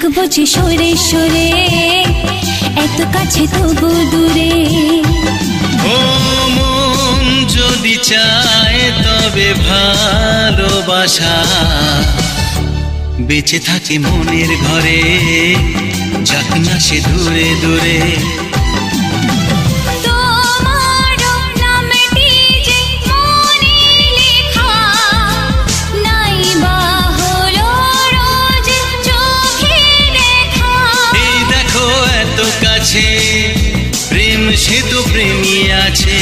থাকবো যে সরে সরে, এত কাছে তবু দূরে। ও মন যদি চায় তবে ভালোবাসা বেঁচে থাকে মনের ঘরে, যাক না সে দূরে দূরে। প্রেম সে তো প্রেমী আছে,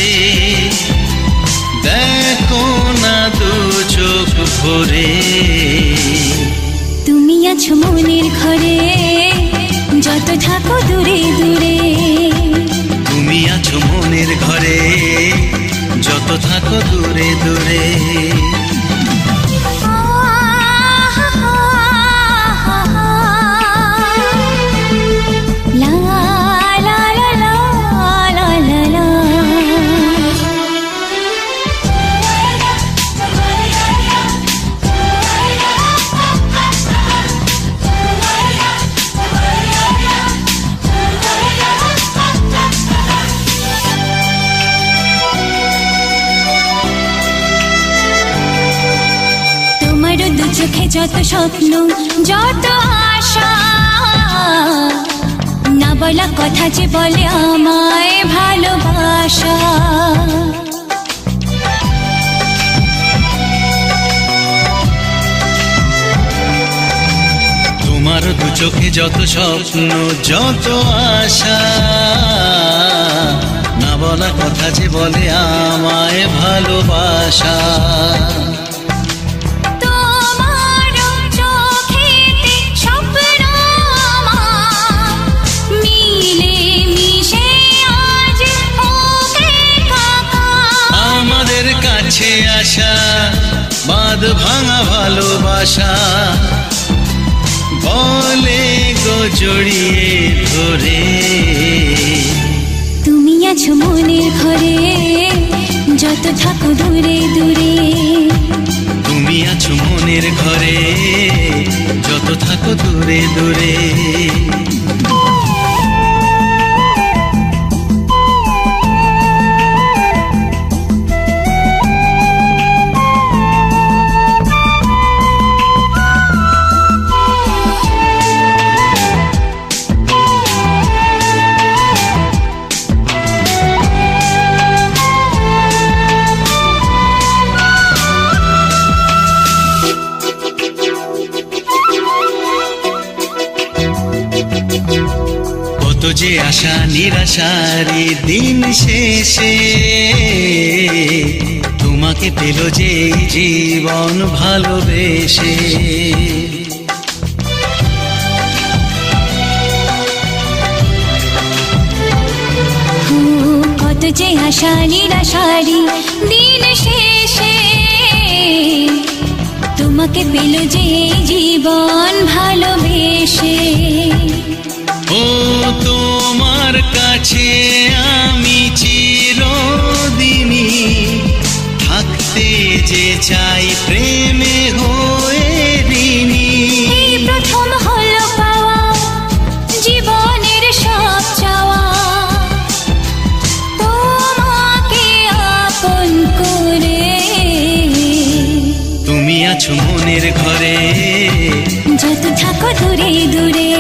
দেখো না দু চোখ ভরে। তুমি আছো মনের ঘরে, যত থাকো দূরে দূরে। তুমি আছো মনের ঘরে, যত থাকো দূরে দূরে। দু চোখে যত স্বপ্ন যত আশা, না বলা কথা যে বলে আমায় ভালোবাসা। তোমার দু চোখে যত স্বপ্ন যত আশা, না বলা কথা যে বলে আমায় ভালোবাসা। আশা বাঁধ ভাঙা ভালোবাসা বলে গো জড়িয়ে ধরে। তুমি আছো মনের ঘরে, যত থাকো দূরে দূরে। তুমি আছো মনের ঘরে, যত থাকো দূরে দূরে। কত যে আশা নিরাশারি দিন শেষে, তোমাকে পেল যে জীবন ভালোবেসে। কত যে আশা নিরাশারি দিন শেষে, তোমাকে পেল যে জীবন ভালোবেসে। ও তোমার কাছে আমি চিরদিনই থাকতে যে চাই প্রেমে হয়ে ঋণী। এই প্রথম হলো পাওয়া জীবনের সব চাওয়া, তোমাকে আপন করে। তুমি আছো মনের ঘরে, যত থাকো দূরে দূরে।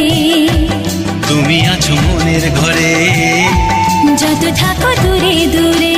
তুমি আছো মনের ঘরে, যত থাকো দূরে দূরে।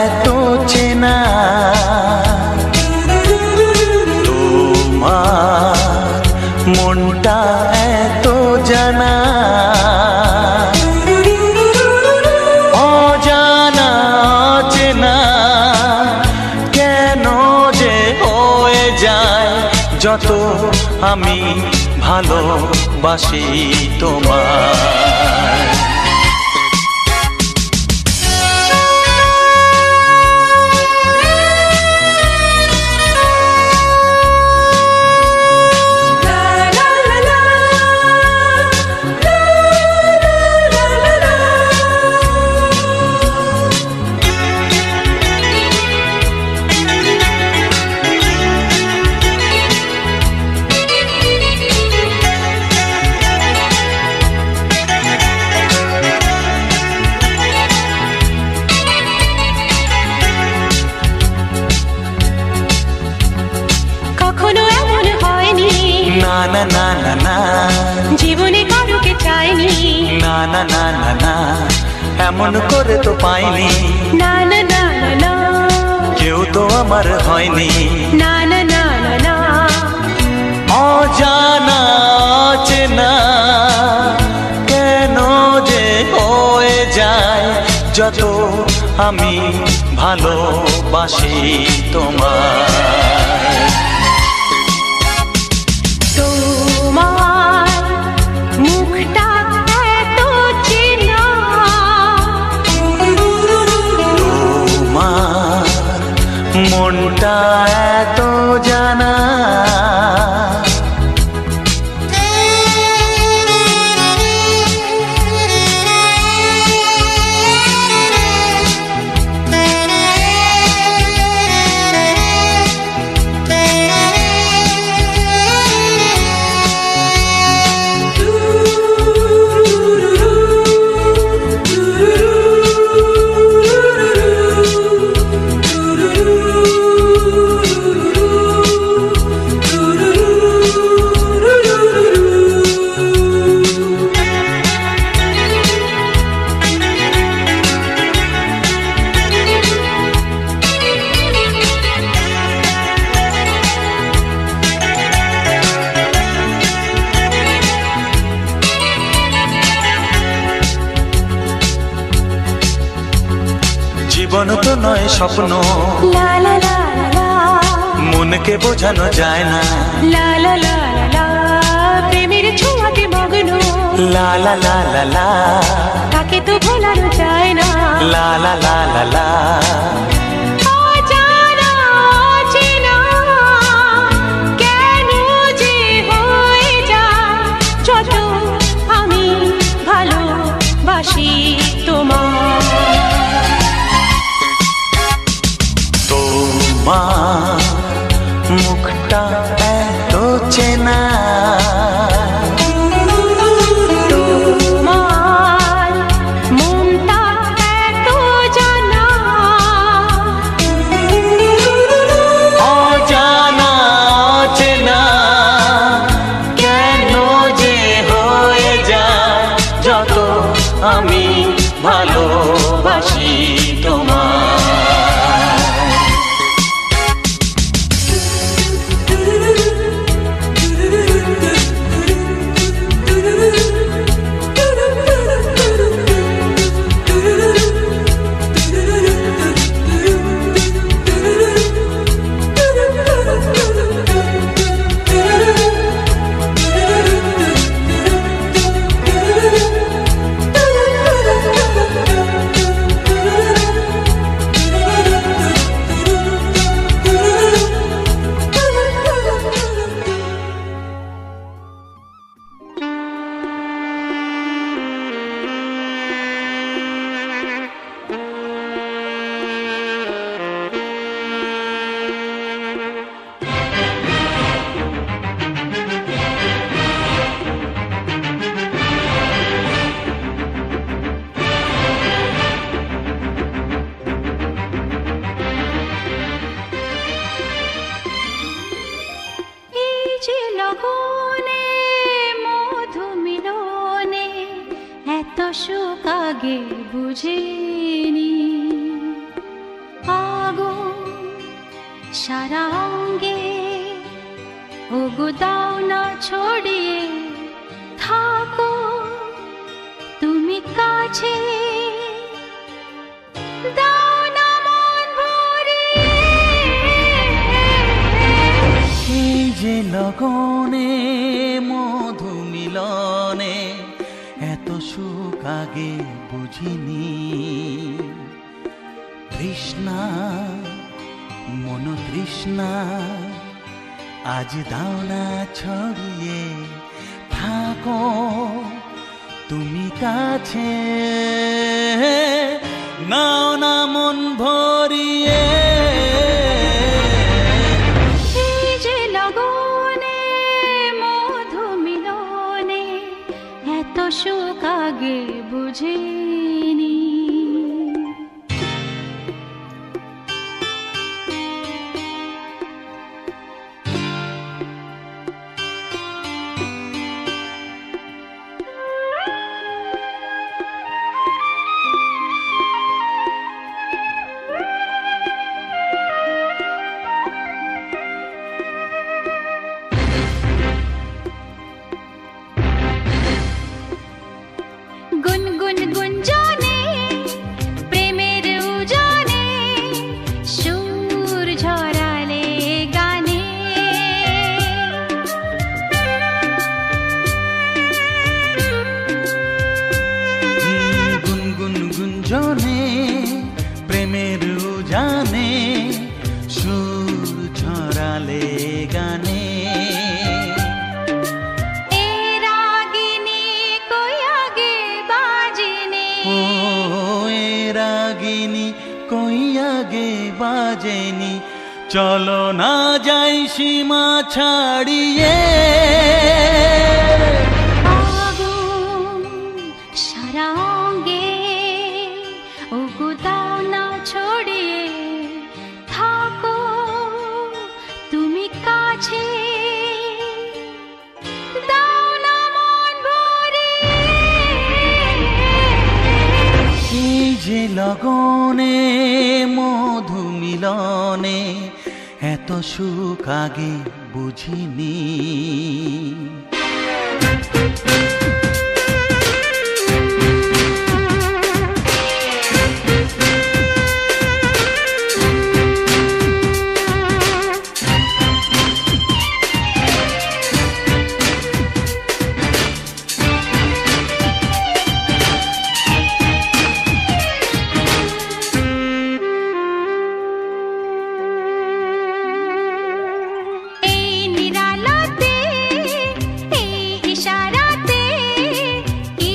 এত চেনা, তোমার মনটা এত জানা, অজানা চেনা কেন যে হয়ে যায় যত আমি ভালোবাসি তোমায়। না না না না না, জীবনে কারুকে চাইনি, না না না না না, এমন করে তো পাইনি, না না না না না, কেউ তো আমার হয়নি, না না না না না, অজানা চেনা কেন যে হয়ে যায় যত আমি ভালোবাসি তোমায়। তোমার মুখটা এত চেনা, তোমার মনটা এত জানা, জীবন তো নয় স্বপ্ন, লা লা লা লা, মনকে বোঝানো যায় না, লা লা লা লা, প্রেমের ছোঁয়াতে মগ্ন, লা লা লা লা লা, তাকে তো ভোলানো যায় না, লা লা লা লা লা, অজানা চেনা কেন যে হয়ে যায় যত আমি ভালোবাসি তোমায়। তোমার মুখটা এত চেনা, তোমার মনটা এত জানা, অজানা চেনা কেন যে হয়ে যায় যত আমি ভালোবাসি তোমায়। সুখ আগে বুঝিনি, সারা অঙ্গে ওগো দাও না ছড়িয়ে থাকো তুমি কাছে দাও না মন ভরিয়ে এই যে লগনে মধু মিলনে এত সুখ আগে বুঝিনি তৃষ্ণা মন তৃষ্ণা আজ দাও না ছড়িয়ে থাকো তুমি কাছে নাও না মন ভরিয়ে এই যে লগনে মধু মিলনে এত সুখ আগে বুঝিনি গুনগুন গুঞ্জনে প্রেমের উজানে সুর ঝরালে গানে গুনগুন গুঞ্জনে প্রেমের উজানে সুর ছড়ালে গানে এ রাগিনী কই আগে বাজিনি ও এ রাগিনী কই আগে বাজেনি চলো না যাই সীমা ছাড়িয়ে আগুন সারা অঙ্গে ওগো দাও না ছড়িয়ে থাকো তুমি কাছে দাও না মন ভরিয়ে এই যে লগনে মধু মিলনে এত সুখ আগে বুঝিনি এই নিরালাতে এই ইশারাতে কি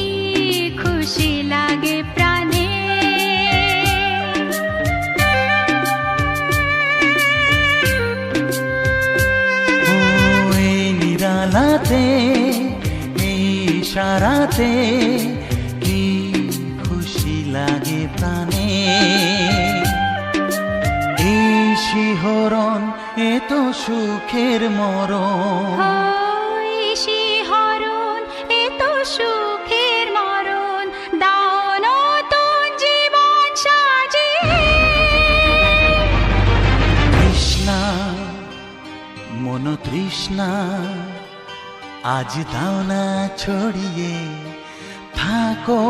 খুশি লাগে প্রাণে ও এই নিরালাতে এই ইশারাতে কি খুশি লাগে প্রাণে এই শিহরণ এত সুখের মরণ ওই শিহরণ এত সুখের মরণ দাও নতুন জীবন সাজিয়ে তৃষ্ণা মন তৃষ্ণা আজ দাও না ছড়িয়ে থাকো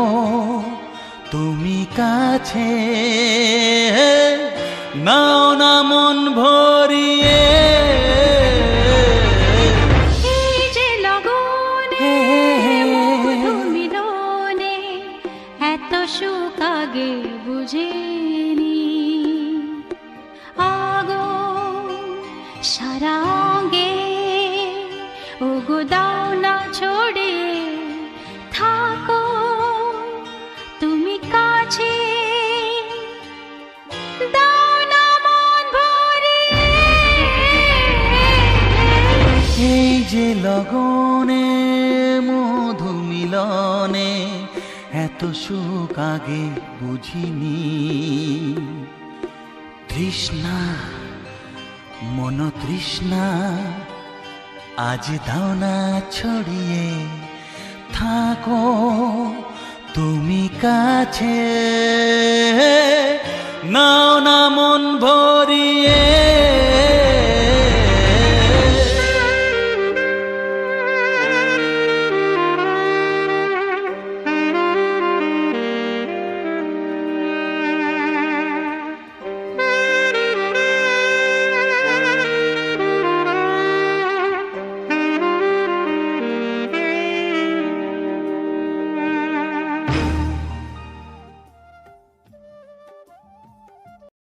তুমি কাছে নাও না মন ভরিয়ে এই যে লগনে মধু মিলনে এত সুখ আগে বুঝিনি আগুন সারা অঙ্গে ওগো দাও না ছড়িয়ে থাকো তুমি কাছে দাও না মন ভরিয়ে এই যে লগনে মধু মিলনে এত সুখ আগে বুঝিনি তৃষ্ণা মন তৃষ্ণা আজ দাও না ছড়িয়ে থাকো তুমি কাছে নাও না মন ভরিয়ে